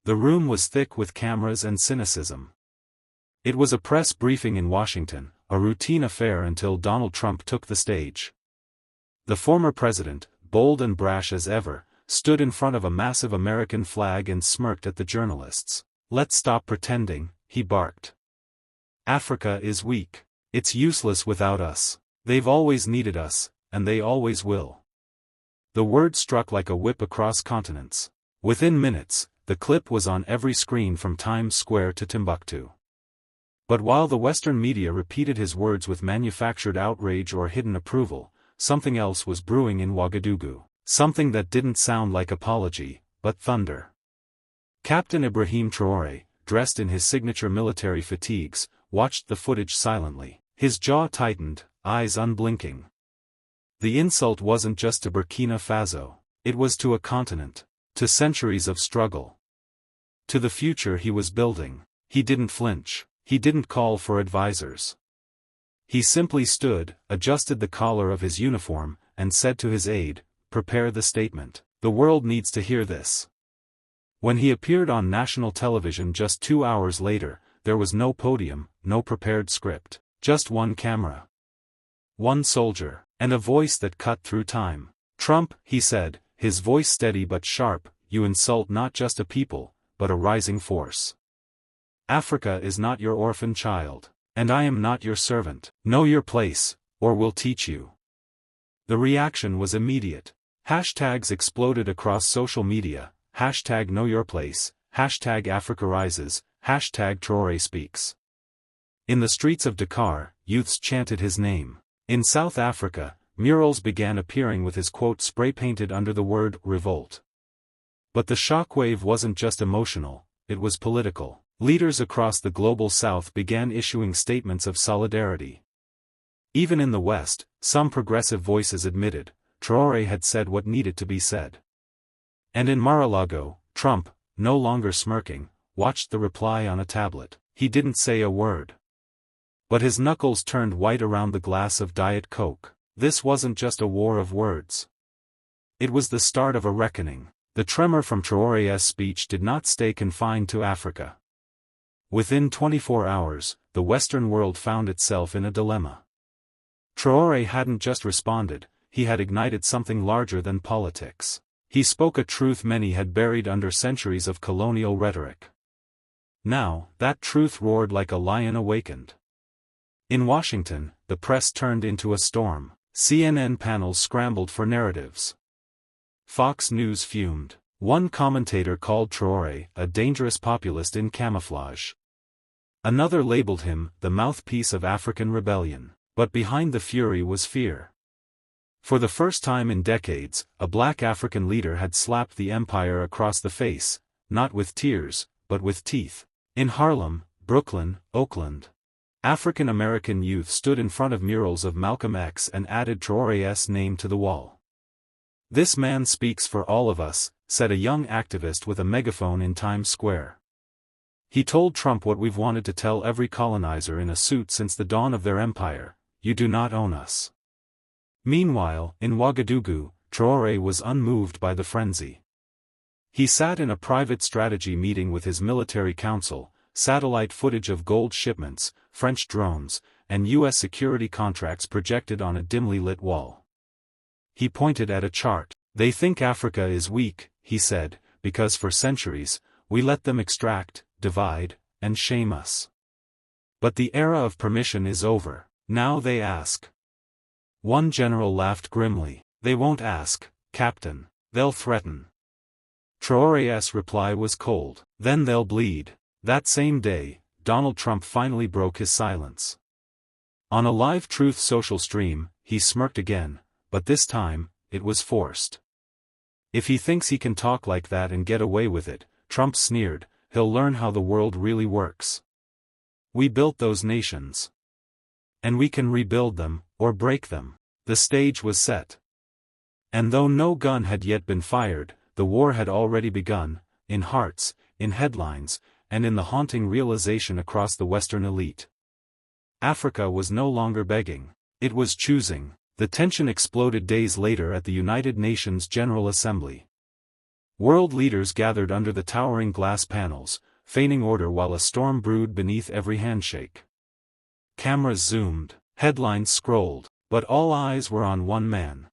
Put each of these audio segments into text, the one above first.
The room was thick with cameras and cynicism. It was a press briefing in Washington, a routine affair until Donald Trump took the stage. The former president, bold and brash as ever, stood in front of a massive American flag and smirked at the journalists. "Let's stop pretending," he barked. "Africa is weak. It's useless without us. They've always needed us, and they always will." The word struck like a whip across continents. Within minutes, the clip was on every screen from Times Square to Timbuktu. But while the Western media repeated his words with manufactured outrage or hidden approval, something else was brewing in Ouagadougou. Something that didn't sound like apology, but thunder. Captain Ibrahim Traoré, dressed in his signature military fatigues, watched the footage silently, his jaw tightened, eyes unblinking. The insult wasn't just to Burkina Faso, it was to a continent, to centuries of struggle, to the future he was building. He didn't flinch, he didn't call for advisors. He simply stood, adjusted the collar of his uniform, and said to his aide, "Prepare the statement. The world needs to hear this." When he appeared on national television just 2 hours later, there was no podium, no prepared script, just one camera, one soldier, and a voice that cut through time. "Trump," he said, his voice steady but sharp, "you insult not just a people, but a rising force. Africa is not your orphan child, and I am not your servant. Know your place, or we'll teach you." The reaction was immediate. Hashtags exploded across social media, #KnowYourPlace, #AfricaRises, #Traoré In the streets of Dakar, youths chanted his name. In South Africa, murals began appearing with his quote spray-painted under the word revolt. But the shockwave wasn't just emotional, it was political. Leaders across the global South began issuing statements of solidarity. Even in the West, some progressive voices admitted, Traoré had said what needed to be said. And in Mar-a-Lago, Trump, no longer smirking, watched the reply on a tablet. He didn't say a word. But his knuckles turned white around the glass of Diet Coke. This wasn't just a war of words. It was the start of a reckoning. The tremor from Traoré's speech did not stay confined to Africa. Within 24 hours, the Western world found itself in a dilemma. Traoré hadn't just responded, he had ignited something larger than politics. He spoke a truth many had buried under centuries of colonial rhetoric. Now, that truth roared like a lion awakened. In Washington, the press turned into a storm. CNN panels scrambled for narratives. Fox News fumed. One commentator called Traoré a dangerous populist in camouflage. Another labeled him the mouthpiece of African rebellion. But behind the fury was fear. For the first time in decades, a black African leader had slapped the empire across the face, not with tears, but with teeth. In Harlem, Brooklyn, Oakland, African American youth stood in front of murals of Malcolm X and added Traoré's name to the wall. "This man speaks for all of us," said a young activist with a megaphone in Times Square. "He told Trump what we've wanted to tell every colonizer in a suit since the dawn of their empire: you do not own us." Meanwhile, in Ouagadougou, Traoré was unmoved by the frenzy. He sat in a private strategy meeting with his military council, satellite footage of gold shipments, French drones, and U.S. security contracts projected on a dimly lit wall. He pointed at a chart. "They think Africa is weak," he said, "because for centuries, we let them extract, divide, and shame us. But the era of permission is over. Now they ask." One general laughed grimly. "They won't ask, Captain. They'll threaten." Traoré's reply was cold. "Then they'll bleed." That same day, Donald Trump finally broke his silence. On a live Truth Social stream, he smirked again, but this time, it was forced. "If he thinks he can talk like that and get away with it," Trump sneered, "he'll learn how the world really works. We built those nations. And we can rebuild them, or break them." The stage was set. And though no gun had yet been fired, the war had already begun, in hearts, in headlines, and in the haunting realization across the Western elite. Africa was no longer begging. It was choosing. The tension exploded days later at the United Nations General Assembly. World leaders gathered under the towering glass panels, feigning order while a storm brewed beneath every handshake. Cameras zoomed, headlines scrolled, but all eyes were on one man.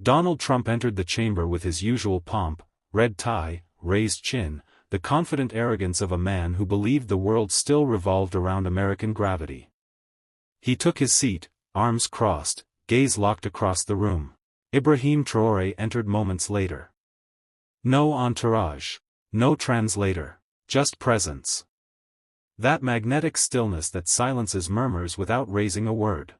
Donald Trump entered the chamber with his usual pomp, red tie, raised chin, the confident arrogance of a man who believed the world still revolved around American gravity. He took his seat, arms crossed, gaze locked across the room. Ibrahim Traoré entered moments later. No entourage. No translator. Just presence. That magnetic stillness that silences murmurs without raising a word.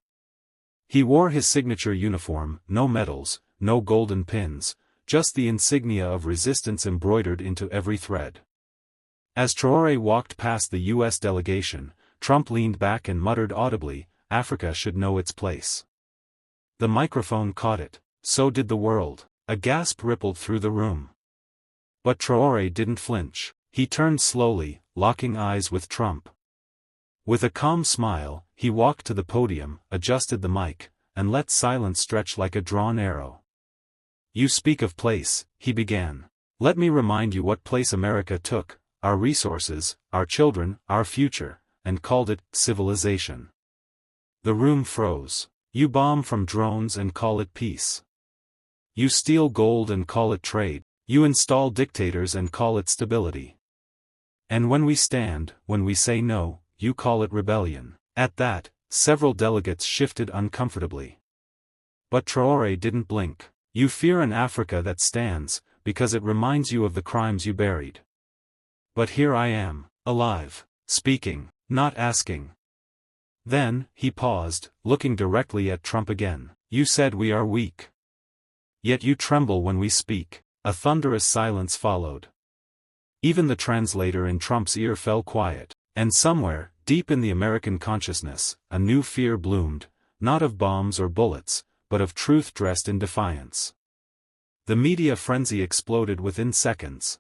He wore his signature uniform, no medals, no golden pins, just the insignia of resistance embroidered into every thread. As Traoré walked past the U.S. delegation, Trump leaned back and muttered audibly, "Africa should know its place." The microphone caught it. So did the world. A gasp rippled through the room. But Traoré didn't flinch. He turned slowly, locking eyes with Trump. With a calm smile, he walked to the podium, adjusted the mic, and let silence stretch like a drawn arrow. "You speak of place," he began. "Let me remind you what place America took, our resources, our children, our future, and called it civilization." The room froze. "You bomb from drones and call it peace. You steal gold and call it trade. You install dictators and call it stability. And when we stand, when we say no, you call it rebellion." At that, several delegates shifted uncomfortably. But Traoré didn't blink. "You fear an Africa that stands, because it reminds you of the crimes you buried. But here I am, alive, speaking, not asking." Then, he paused, looking directly at Trump again. "You said we are weak. Yet you tremble when we speak." A thunderous silence followed. Even the translator in Trump's ear fell quiet, and somewhere, deep in the American consciousness, a new fear bloomed, not of bombs or bullets, but of truth dressed in defiance. The media frenzy exploded within seconds.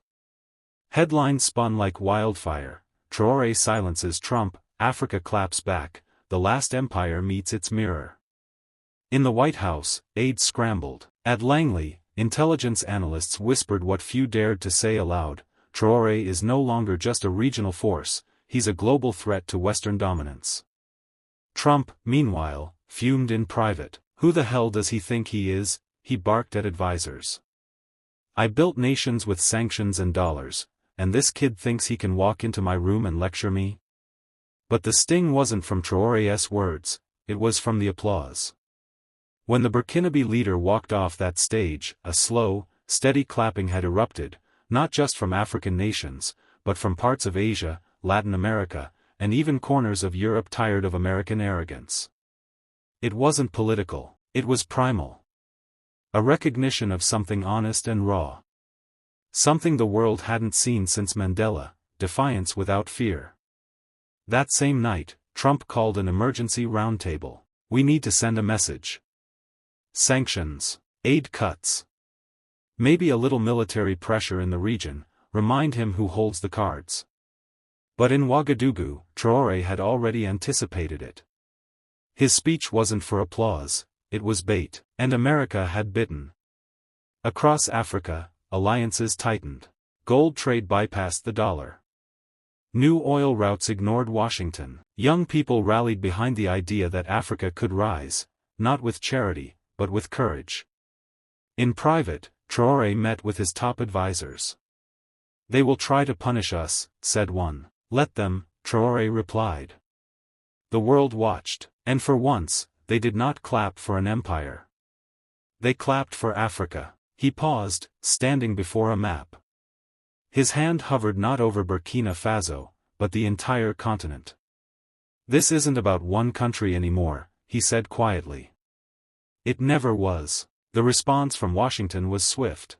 Headlines spun like wildfire. Traoré silences Trump, Africa claps back, the last empire meets its mirror. In the White House, aides scrambled. At Langley, intelligence analysts whispered what few dared to say aloud: Traoré is no longer just a regional force, he's a global threat to Western dominance. Trump, meanwhile, fumed in private. "Who the hell does he think he is?" he barked at advisors. "I built nations with sanctions and dollars, and this kid thinks he can walk into my room and lecture me?" But the sting wasn't from Traoré's words, it was from the applause. When the Burkinabe leader walked off that stage, a slow, steady clapping had erupted, not just from African nations, but from parts of Asia, Latin America, and even corners of Europe tired of American arrogance. It wasn't political, it was primal. A recognition of something honest and raw. Something the world hadn't seen since Mandela: defiance without fear. That same night, Trump called an emergency roundtable. "We need to send a message. Sanctions, aid cuts. Maybe a little military pressure in the region, remind him who holds the cards." But in Ouagadougou, Traoré had already anticipated it. His speech wasn't for applause, it was bait, and America had bitten. Across Africa, alliances tightened. Gold trade bypassed the dollar. New oil routes ignored Washington. Young people rallied behind the idea that Africa could rise, not with charity, but with courage. In private, Traoré met with his top advisors. "They will try to punish us," said one. "Let them," Traoré replied. The world watched, and for once, they did not clap for an empire. They clapped for Africa. He paused, standing before a map. His hand hovered not over Burkina Faso, but the entire continent. "This isn't about one country anymore," he said quietly. It never was. The response from Washington was swift.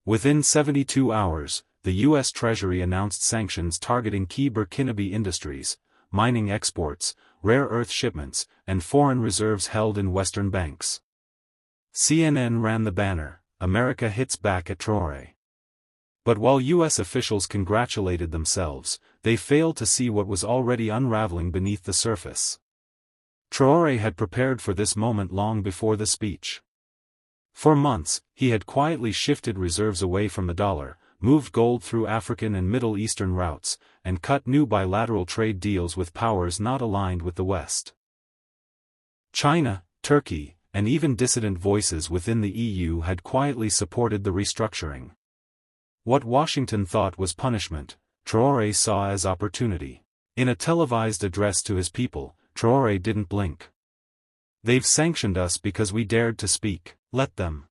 Within 72 hours, the U.S. Treasury announced sanctions targeting key Burkinabe industries, mining exports, rare earth shipments, and foreign reserves held in Western banks. CNN ran the banner, "America hits back at Traoré." But while U.S. officials congratulated themselves, they failed to see what was already unraveling beneath the surface. Traoré had prepared for this moment long before the speech. For months, he had quietly shifted reserves away from the dollar, moved gold through African and Middle Eastern routes, and cut new bilateral trade deals with powers not aligned with the West. China, Turkey, and even dissident voices within the EU had quietly supported the restructuring. What Washington thought was punishment, Traoré saw as opportunity. In a televised address to his people, Traoré didn't blink. "They've sanctioned us because we dared to speak, let them.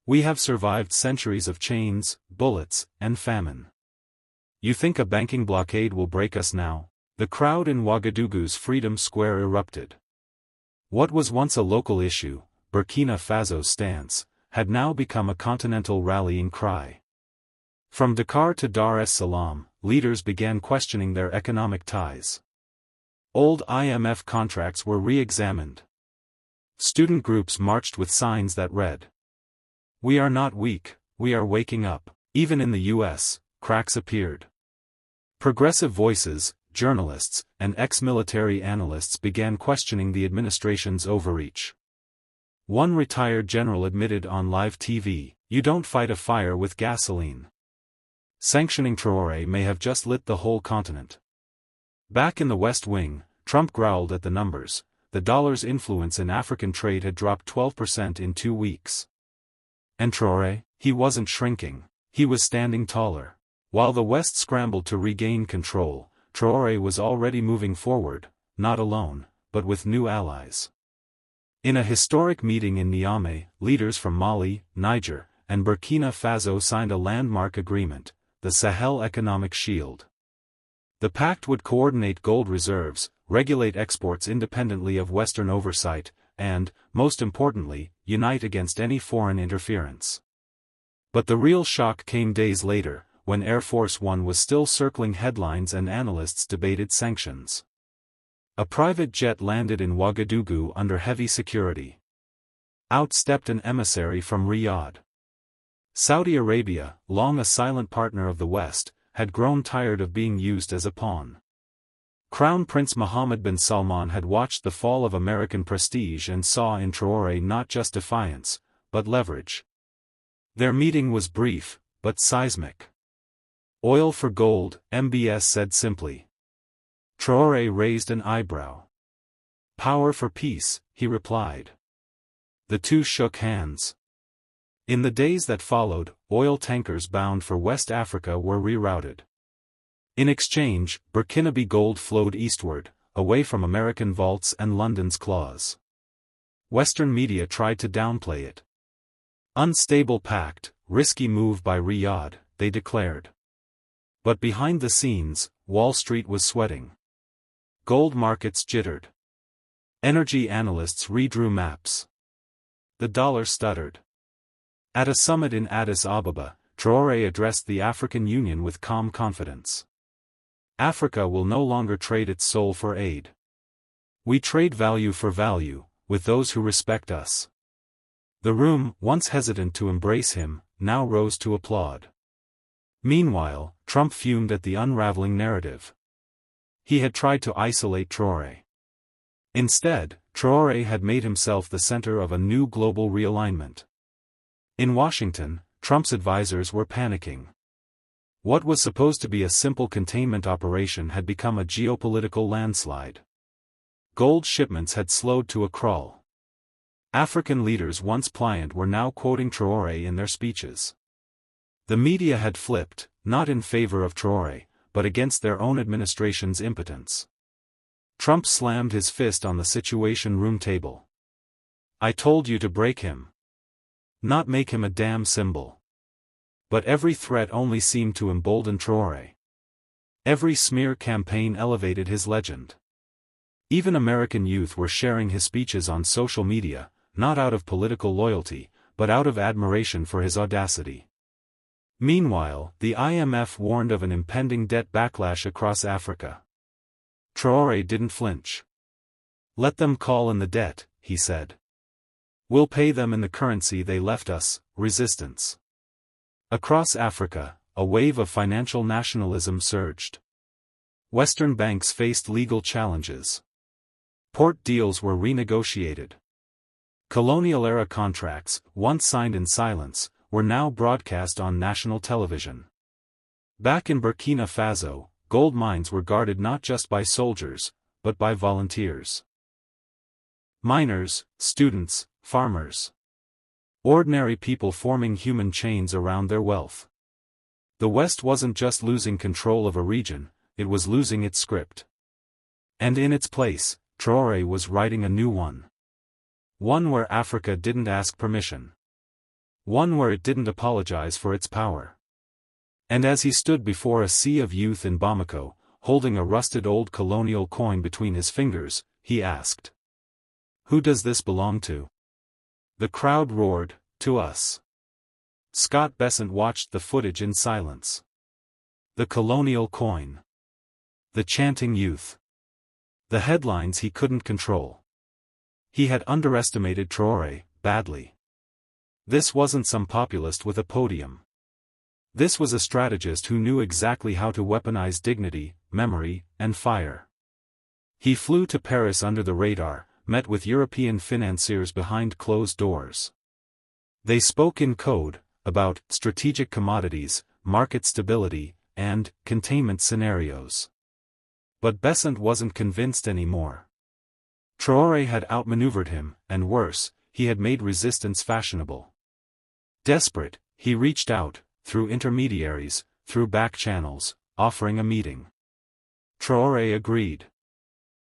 We have survived centuries of chains, bullets, and famine. You think a banking blockade will break us now?" The crowd in Ouagadougou's Freedom Square erupted. What was once a local issue, Burkina Faso's stance, had now become a continental rallying cry. From Dakar to Dar es Salaam, leaders began questioning their economic ties. Old IMF contracts were re-examined. Student groups marched with signs that read, "We are not weak, we are waking up." Even in the US, cracks appeared. Progressive voices, journalists, and ex-military analysts began questioning the administration's overreach. One retired general admitted on live TV, "You don't fight a fire with gasoline." Sanctioning Traoré may have just lit the whole continent. Back in the West Wing, Trump growled at the numbers. The dollar's influence in African trade had dropped 12% in 2 weeks. And Traoré, he wasn't shrinking, he was standing taller. While the West scrambled to regain control, Traoré was already moving forward, not alone, but with new allies. In a historic meeting in Niamey, leaders from Mali, Niger, and Burkina Faso signed a landmark agreement, the Sahel Economic Shield. The pact would coordinate gold reserves, regulate exports independently of Western oversight, and, most importantly, unite against any foreign interference. But the real shock came days later, when Air Force One was still circling headlines and analysts debated sanctions. A private jet landed in Ouagadougou under heavy security. Out stepped an emissary from Riyadh. Saudi Arabia, long a silent partner of the West, had grown tired of being used as a pawn. Crown Prince Mohammed bin Salman had watched the fall of American prestige and saw in Traoré not just defiance, but leverage. Their meeting was brief, but seismic. "Oil for gold," MBS said simply. Traoré raised an eyebrow. "Power for peace," he replied. The two shook hands. In the days that followed, oil tankers bound for West Africa were rerouted. In exchange, Burkinabe gold flowed eastward, away from American vaults and London's claws. Western media tried to downplay it. Unstable pact, risky move by Riyadh, they declared. But behind the scenes, Wall Street was sweating. Gold markets jittered. Energy analysts redrew maps. The dollar stuttered. At a summit in Addis Ababa, Traoré addressed the African Union with calm confidence. "Africa will no longer trade its soul for aid. We trade value for value, with those who respect us." The room, once hesitant to embrace him, now rose to applaud. Meanwhile, Trump fumed at the unraveling narrative. He had tried to isolate Traoré. Instead, Traoré had made himself the center of a new global realignment. In Washington, Trump's advisors were panicking. What was supposed to be a simple containment operation had become a geopolitical landslide. Gold shipments had slowed to a crawl. African leaders once pliant were now quoting Traoré in their speeches. The media had flipped, not in favor of Traoré, but against their own administration's impotence. Trump slammed his fist on the Situation Room table. "I told you to break him. Not make him a damn symbol." But every threat only seemed to embolden Traoré. Every smear campaign elevated his legend. Even American youth were sharing his speeches on social media, not out of political loyalty, but out of admiration for his audacity. Meanwhile, the IMF warned of an impending debt backlash across Africa. Traoré didn't flinch. "Let them call in the debt," he said. "We'll pay them in the currency they left us, resistance." Across Africa, a wave of financial nationalism surged. Western banks faced legal challenges. Port deals were renegotiated. Colonial-era contracts, once signed in silence, were now broadcast on national television. Back in Burkina Faso, gold mines were guarded not just by soldiers, but by volunteers. Miners, students, farmers. Ordinary people forming human chains around their wealth. The West wasn't just losing control of a region, it was losing its script. And in its place, Traoré was writing a new one. One where Africa didn't ask permission. One where it didn't apologize for its power. And as he stood before a sea of youth in Bamako, holding a rusted old colonial coin between his fingers, he asked, "Who does this belong to?" The crowd roared, "To us." Scott Bessant watched the footage in silence. The colonial coin. The chanting youth. The headlines he couldn't control. He had underestimated Traoré, badly. This wasn't some populist with a podium. This was a strategist who knew exactly how to weaponize dignity, memory, and fire. He flew to Paris under the radar, met with European financiers behind closed doors. They spoke in code, about strategic commodities, market stability, and containment scenarios. But Bessant wasn't convinced anymore. Traoré had outmaneuvered him, and worse, he had made resistance fashionable. Desperate, he reached out, through intermediaries, through back channels, offering a meeting. Traoré agreed.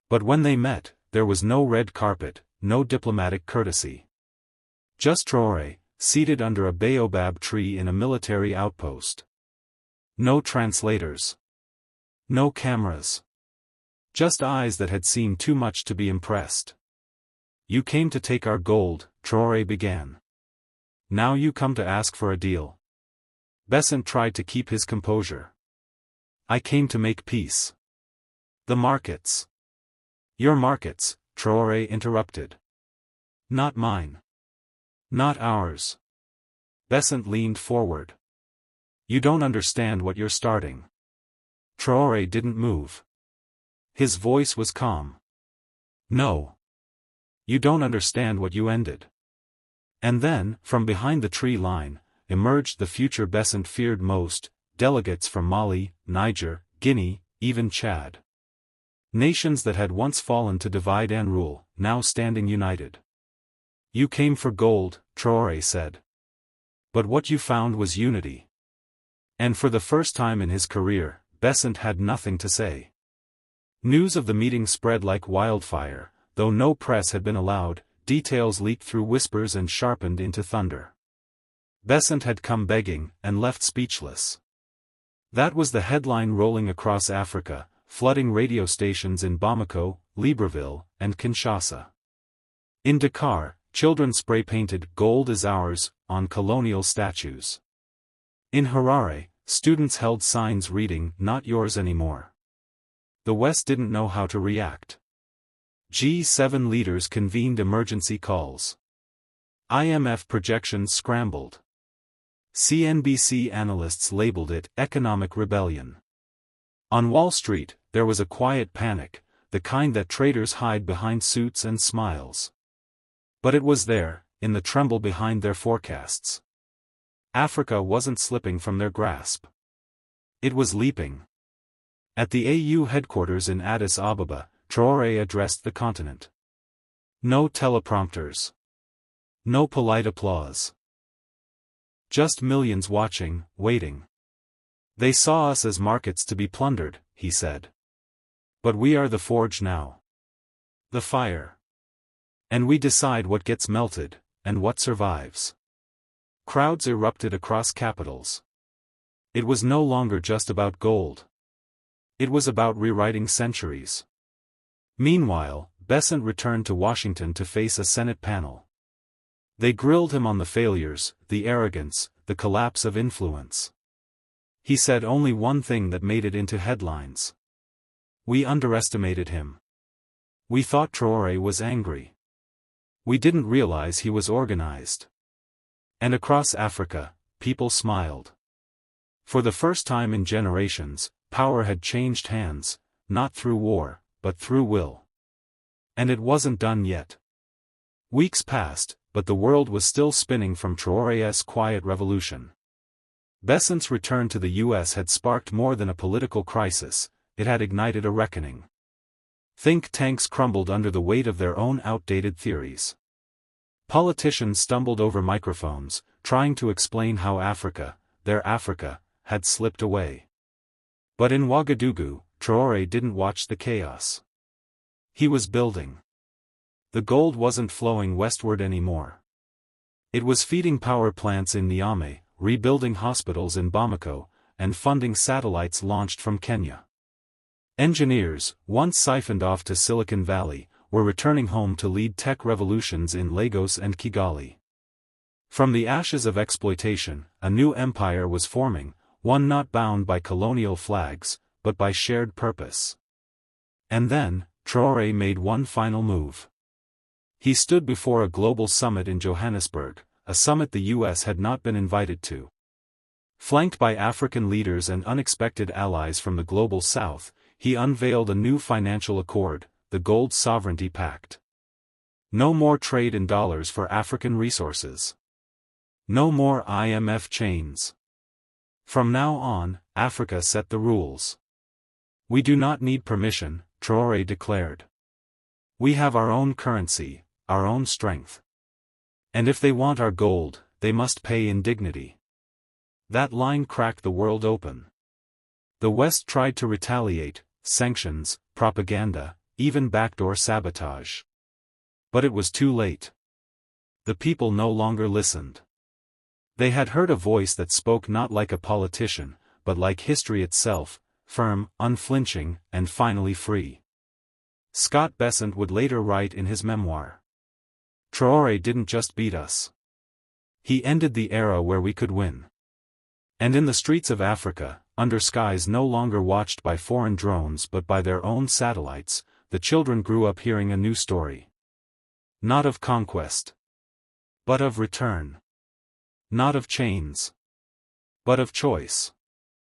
But when they met, there was no red carpet, no diplomatic courtesy. Just Traoré, seated under a baobab tree in a military outpost. No translators. No cameras. Just eyes that had seen too much to be impressed. "You came to take our gold," Traoré began. "Now you come to ask for a deal." Bessant tried to keep his composure. "I came to make peace." "The markets." "Your markets," Traoré interrupted. "Not mine. Not ours." Bessant leaned forward. "You don't understand what you're starting." Traoré didn't move. His voice was calm. "No. You don't understand what you ended." And then, from behind the tree line, emerged the future Bessant feared most, delegates from Mali, Niger, Guinea, even Chad. Nations that had once fallen to divide and rule, now standing united. "You came for gold," Traoré said. "But what you found was unity." And for the first time in his career, Bessant had nothing to say. News of the meeting spread like wildfire, though no press had been allowed, details leaked through whispers and sharpened into thunder. Bessant had come begging, and left speechless. That was the headline rolling across Africa, flooding radio stations in Bamako, Libreville, and Kinshasa. In Dakar, children spray-painted "Gold is ours" on colonial statues. In Harare, students held signs reading "Not yours anymore." The West didn't know how to react. G7 leaders convened emergency calls. IMF projections scrambled. CNBC analysts labeled it "economic rebellion." On Wall Street, there was a quiet panic, the kind that traders hide behind suits and smiles. But it was there, in the tremble behind their forecasts. Africa wasn't slipping from their grasp. It was leaping. At the AU headquarters in Addis Ababa, Traoré addressed the continent. No teleprompters. No polite applause. Just millions watching, waiting. "They saw us as markets to be plundered," he said. "But we are the forge now. The fire. And we decide what gets melted, and what survives." Crowds erupted across capitals. It was no longer just about gold. It was about rewriting centuries. Meanwhile, Bessant returned to Washington to face a Senate panel. They grilled him on the failures, the arrogance, the collapse of influence. He said only one thing that made it into headlines. "We underestimated him. We thought Traoré was angry. We didn't realize he was organized." And across Africa, people smiled. For the first time in generations, power had changed hands, not through war, but through will. And it wasn't done yet. Weeks passed, but the world was still spinning from Traoré's quiet revolution. Bessant's return to the U.S. had sparked more than a political crisis, it had ignited a reckoning. Think tanks crumbled under the weight of their own outdated theories. Politicians stumbled over microphones, trying to explain how Africa, their Africa, had slipped away. But in Ouagadougou, Traoré didn't watch the chaos. He was building. The gold wasn't flowing westward anymore. It was feeding power plants in Niamey, rebuilding hospitals in Bamako, and funding satellites launched from Kenya. Engineers, once siphoned off to Silicon Valley, were returning home to lead tech revolutions in Lagos and Kigali. From the ashes of exploitation, a new empire was forming, one not bound by colonial flags, but by shared purpose. And then, Traoré made one final move. He stood before a global summit in Johannesburg, a summit the U.S. had not been invited to. Flanked by African leaders and unexpected allies from the global south, he unveiled a new financial accord, the Gold Sovereignty Pact. No more trade in dollars for African resources. No more IMF chains. From now on, Africa set the rules. We do not need permission, Traoré declared. We have our own currency, our own strength. And if they want our gold, they must pay in dignity. That line cracked the world open. The West tried to retaliate, sanctions, propaganda, even backdoor sabotage. But it was too late. The people no longer listened. They had heard a voice that spoke not like a politician, but like history itself, firm, unflinching, and finally free. Scott Bessant would later write in his memoir. Traoré didn't just beat us. He ended the era where we could win. And in the streets of Africa, under skies no longer watched by foreign drones but by their own satellites, the children grew up hearing a new story. Not of conquest, but of return. Not of chains, but of choice.